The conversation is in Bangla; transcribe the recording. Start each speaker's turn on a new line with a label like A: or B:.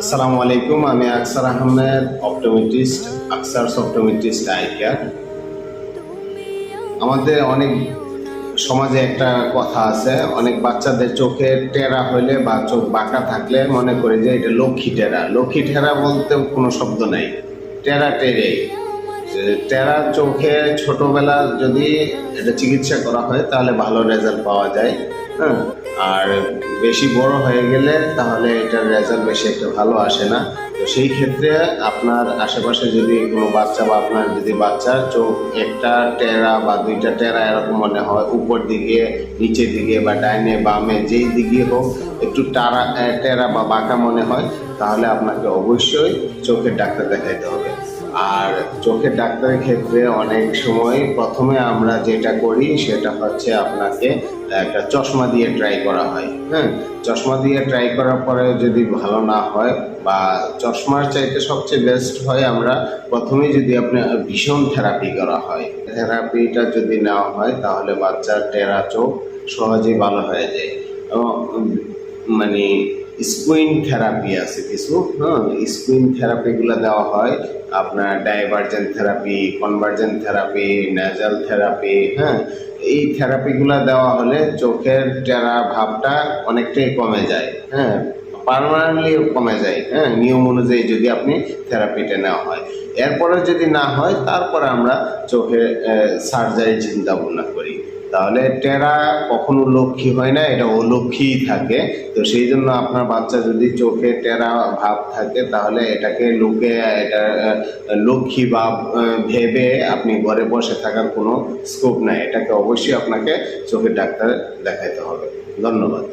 A: আসসালামু আলাইকুম, আমি Aksar Ahmed, optometrist, Aksar's optometrist eye care. আমাদের অনেক সমাজে একটা কথা আছে, অনেক বাচ্চাদের চোখে টেরা হইলে বা চোখ বাঁকা থাকলে মনে করে যে এটা লক্ষ্মী টেরা। লক্ষ্মী টেরা বলতে কোনো শব্দ নাই, টেরা টেরে। টেরা চোখে ছোটবেলা যদি এটা চিকিৎসা করা হয় তাহলে ভালো রেজাল্ট পাওয়া যায়। হ্যাঁ, আর বেশি বড় হয়ে গেলে তাহলে এটার রেজাল্ট বেশি একটা ভালো আসে না। তো সেই ক্ষেত্রে আপনার আশেপাশে যদি কোনো বাচ্চা বা আপনার যদি বাচ্চার চোখ একটা টেরা বা দুইটা টেরা এরকম মনে হয়, উপর দিকে নিচের দিকে বা ডাইনে বামে যেই দিকে হোক একটু টেরা বা বাঁকা মনে হয়, তাহলে আপনাকে অবশ্যই চোখের ডাক্তার দেখাইতে হবে। আর চোখের ডাক্তারের ক্ষেত্রে অনেক সময় প্রথমে আমরা যেটা করি সেটা হচ্ছে আপনাকে একটা চশমা দিয়ে ট্রাই করা হয়। হ্যাঁ, চশমা দিয়ে ট্রাই করার পরে যদি ভালো না হয় বা চশমার চাইতে সবচেয়ে বেস্ট হয় আমরা প্রথমে যদি আপনার ভীষণ থেরাপি করা হয়, থেরাপিটা যদি নেওয়া হয় তাহলে বাচ্চার টেরা চোখ সহজেই ভালো হয়ে যায়। এবং মানে স্কুইন থেরাপি আছে কিছু, হ্যাঁ, স্কুইন থেরাপিগুলো দেওয়া হয় আপনার divergent therapy, convergent therapy, nasal therapy. হ্যাঁ, এই থেরাপিগুলো দেওয়া হলে চোখের টেরা ভাবটা অনেকটাই কমে যায়। হ্যাঁ, পার্মানেন্টলি কমে যায়। হ্যাঁ, নিয়ম অনুযায়ী যদি আপনি থেরাপিটা নেওয়া হয়। এরপরে যদি না হয় তারপরে আমরা চোখের সার্জারি চিন্তা ভাবনা করি। তাহলে টেরা কখনো লক্ষ্মী হয় না, এটা অলক্ষ্মীই থাকে। তো সেই জন্য আপনার বাচ্চা যদি চোখে টেরা ভাব থাকে তাহলে এটাকে লোকে এটা লক্ষ্মী ভাব ভেবে আপনি ঘরে বসে থাকার কোনো স্কোপ নাই। এটাকে অবশ্যই আপনাকে চোখের ডাক্তার দেখাইতে হবে। ধন্যবাদ।